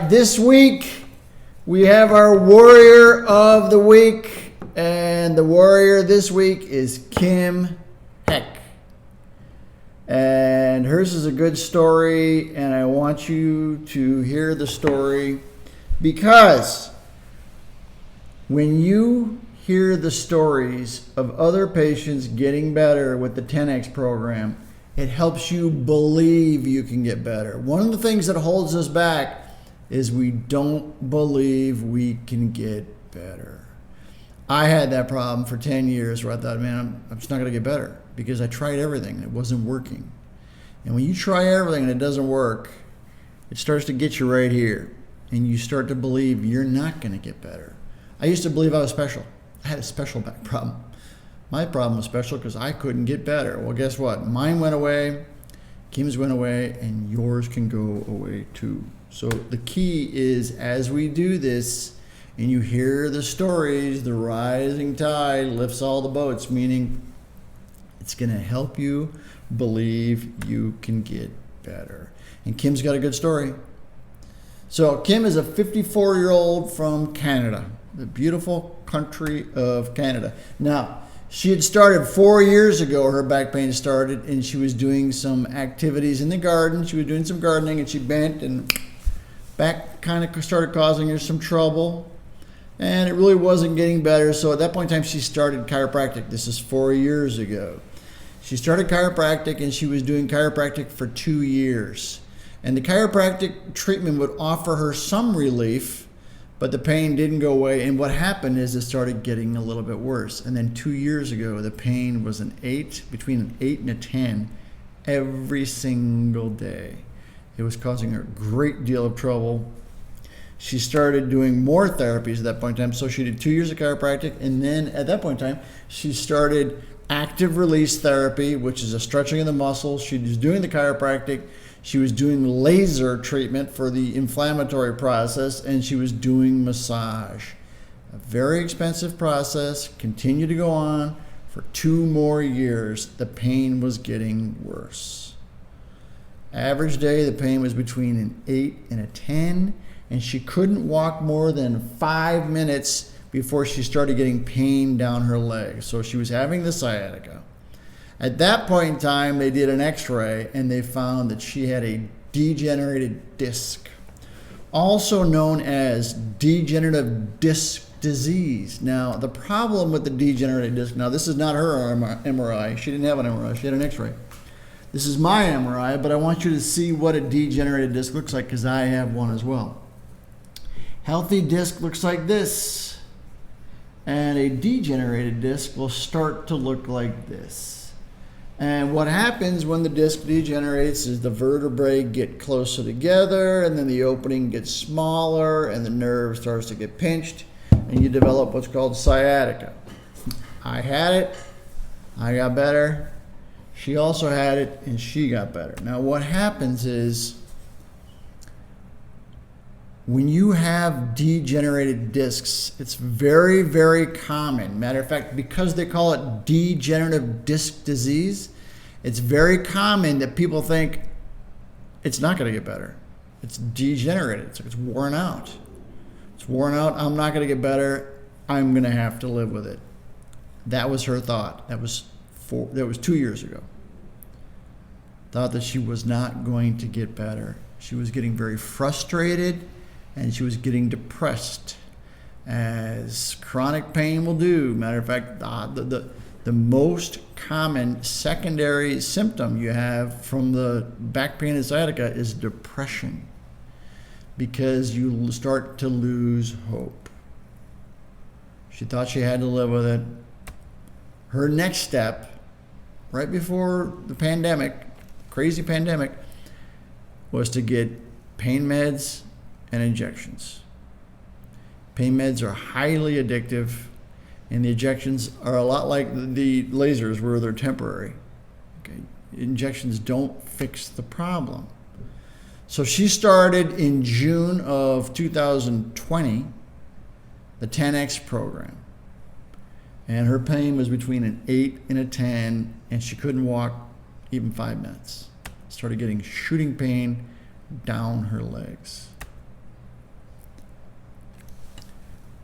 This week we have our warrior of the week, and the warrior this week is Kim Heck. And hers is a good story, and I want you to hear the story because when you hear the stories of other patients getting better with the 10X program, it helps you believe you can get better. One of the things that holds us back is we don't believe we can get better. I had that problem for 10 years where I thought, man, I'm just not going to get better because I tried everything. It wasn't working. And when you try everything and it doesn't work, it starts to get you right here. And you start to believe you're not going to get better. I used to believe I was special. I had a special back problem. My problem was special because I couldn't get better. Well, guess what? Mine went away, Kim's went away, and yours can go away too. So the key is, as we do this and you hear the stories, the rising tide lifts all the boats, meaning it's going to help you believe you can get better. And Kim's got a good story. So Kim is a 54-year-old from Canada, the beautiful country of Canada. Now, she had started 4 years ago, her back pain started, and she was doing some activities in the garden. She was doing some gardening, and she bent, and back kind of started causing her some trouble. And it really wasn't getting better. So at that point in time, she started chiropractic. This is 4 years ago. She started chiropractic, and she was doing chiropractic for 2 years. And the chiropractic treatment would offer her some relief, but the pain didn't go away. And what happened is it started getting a little bit worse. And then 2 years ago, the pain was between an 8 and a 10 every single day. It was causing her a great deal of trouble. She started doing more therapies at that point in time. So she did 2 years of chiropractic. And then at that point in time, she started active release therapy, which is a stretching of the muscles. She was doing the chiropractic. She was doing laser treatment for the inflammatory process, and she was doing massage. A very expensive process, continued to go on for 2 more years. The pain was getting worse. Average day, the pain was between an 8 and a 10, and she couldn't walk more than 5 minutes before she started getting pain down her leg. So she was having the sciatica. At that point in time, they did an x-ray and they found that she had a degenerated disc, also known as degenerative disc disease. Now, the problem with the degenerated disc, now this is not her MRI. She didn't have an MRI, she had an x-ray. This is my MRI, but I want you to see what a degenerated disc looks like because I have one as well. Healthy disc looks like this, and a degenerated disc will start to look like this. And what happens when the disc degenerates is the vertebrae get closer together, and then the opening gets smaller, and the nerve starts to get pinched, and you develop what's called sciatica. I had it, I got better. She also had it, and she got better. Now what happens is when you have degenerated discs, it's very, very common. Matter of fact, because they call it degenerative disc disease, it's very common that people think it's not going to get better. It's degenerated. It's worn out. It's worn out. I'm not going to get better. I'm going to have to live with it. That was her thought. That was 2 years ago. Thought that she was not going to get better. She was getting very frustrated, and she was getting depressed, as chronic pain will do. Matter of fact, the most common secondary symptom you have from the back pain and sciatica is depression, because you start to lose hope. She thought she had to live with it. Her next step, right before the pandemic, crazy pandemic, was to get pain meds and injections. Pain meds are highly addictive, and the injections are a lot like the lasers where they're temporary. Okay? Injections don't fix the problem. So she started in June of 2020 the 10X program, and her pain was between an 8 and a 10, and she couldn't walk even 5 minutes. Started getting shooting pain down her legs.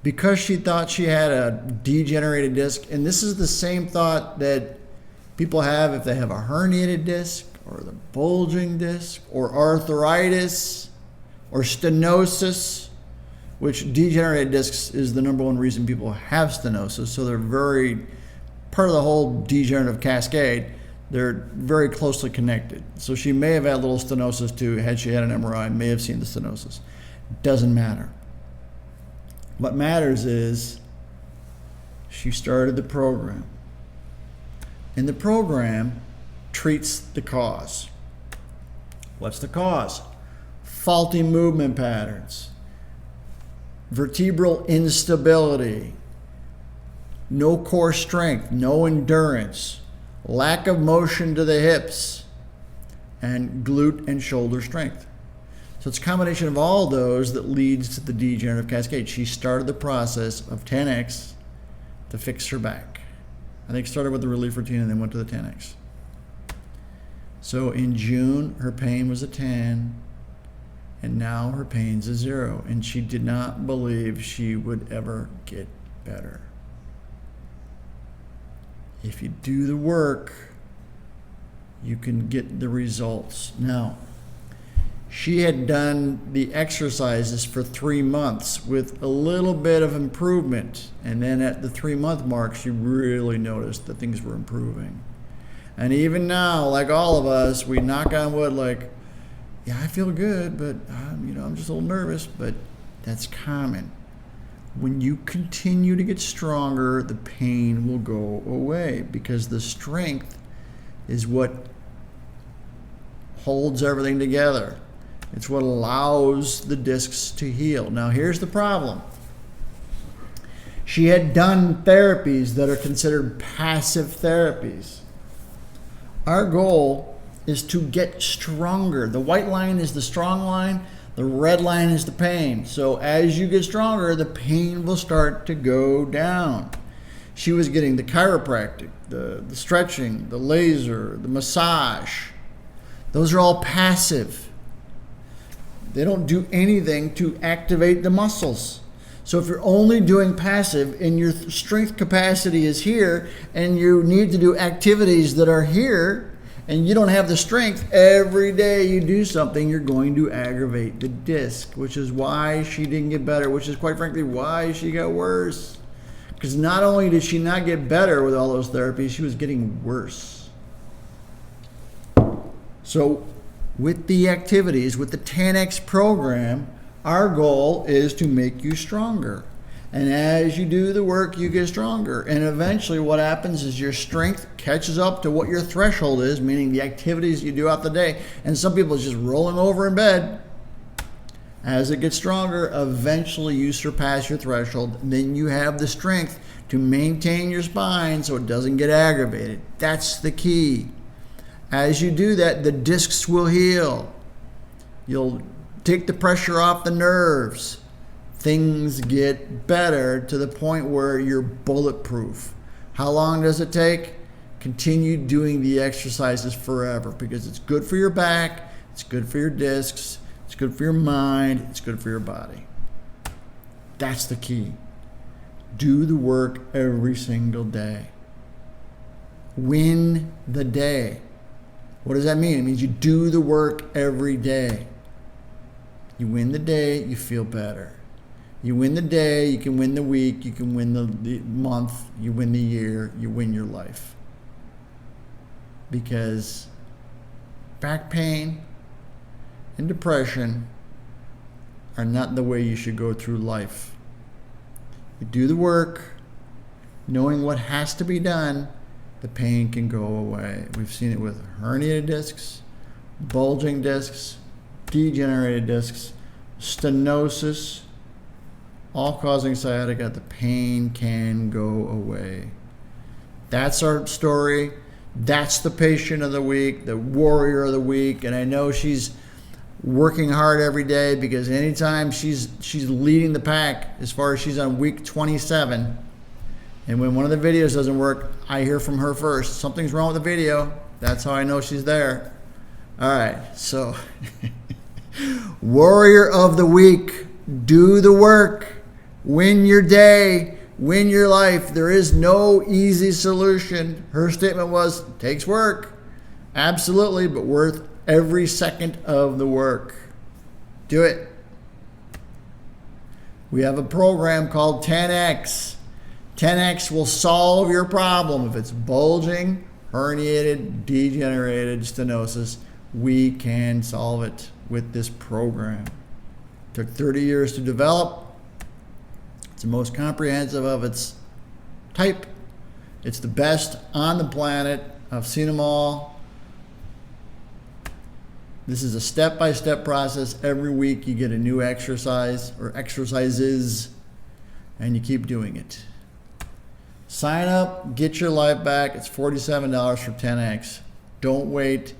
because she thought she had a degenerated disc, and this is the same thought that people have if they have a herniated disc or the bulging disc or arthritis or stenosis, which degenerated discs is the number one reason people have stenosis. So they're very part of the whole degenerative cascade. They're very closely connected. So she may have had a little stenosis too. Had she had an MRI, may have seen the stenosis. Doesn't matter. What matters is she started the program. And the program treats the cause. What's the cause? Faulty movement patterns, vertebral instability, no core strength, no endurance, lack of motion to the hips, and glute and shoulder strength. So it's a combination of all those that leads to the degenerative cascade. She started the process of 10X to fix her back. I think started with the relief routine and then went to the 10X. So in June, her pain was a 10, and now her pain's a 0, and she did not believe she would ever get better. If you do the work, you can get the results. Now, she had done the exercises for 3 months with a little bit of improvement, and then at the 3-month mark, she really noticed that things were improving. And even now, like all of us, we knock on wood like, yeah, I feel good, but I'm just a little nervous, but that's common. When you continue to get stronger, the pain will go away because the strength is what holds everything together. It's what allows the discs to heal. Now, here's the problem. She had done therapies that are considered passive therapies. Our goal is to get stronger. The white line is the strong line. The red line is the pain. So as you get stronger, the pain will start to go down. She was getting the chiropractic, the stretching, the laser, the massage. Those are all passive. They don't do anything to activate the muscles. So if you're only doing passive and your strength capacity is here and you need to do activities that are here and you don't have the strength, every day you do something, you're going to aggravate the disc, which is why she didn't get better, which is quite frankly why she got worse. Because not only did she not get better with all those therapies, she was getting worse. So with the activities, with the 10X program, our goal is to make you stronger. And as you do the work, you get stronger. And eventually what happens is your strength catches up to what your threshold is, meaning the activities you do out the day. And some people are just rolling over in bed. As it gets stronger, eventually you surpass your threshold. Then you have the strength to maintain your spine so it doesn't get aggravated. That's the key. As you do that, the discs will heal. You'll take the pressure off the nerves. Things get better to the point where you're bulletproof. How long does it take? Continue doing the exercises forever because it's good for your back, it's good for your discs, it's good for your mind, it's good for your body. That's the key. Do the work every single day. Win the day. What does that mean? It means you do the work every day. You win the day, you feel better. You win the day, you can win the week, you can win the month, you win the year, you win your life. Because back pain and depression are not the way you should go through life. You do the work, knowing what has to be done, the pain can go away. We've seen it with herniated discs, bulging discs, degenerated discs, stenosis, all causing sciatica. The pain can go away. That's our story. That's the patient of the week, the warrior of the week. And I know she's working hard every day because anytime she's leading the pack as far as she's on week 27. And when one of the videos doesn't work, I hear from her first. Something's wrong with the video. That's how I know she's there. All right, so warrior of the week, do the work. Win your day. Win your life. There is no easy solution. Her statement was, takes work. Absolutely, but worth every second of the work. Do it. We have a program called 10X. 10X will solve your problem. If it's bulging, herniated, degenerated stenosis, we can solve it with this program. Took 30 years to develop. It's the most comprehensive of its type. It's the best on the planet. I've seen them all. This is a step-by-step process. Every week you get a new exercise or exercises, and you keep doing it. Sign up, get your life back. It's $47 for 10X. Don't wait.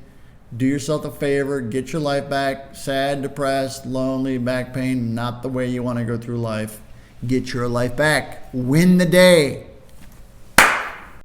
Do yourself a favor, get your life back. Sad, depressed, lonely, back pain, not the way you want to go through life. Get your life back. Win the day.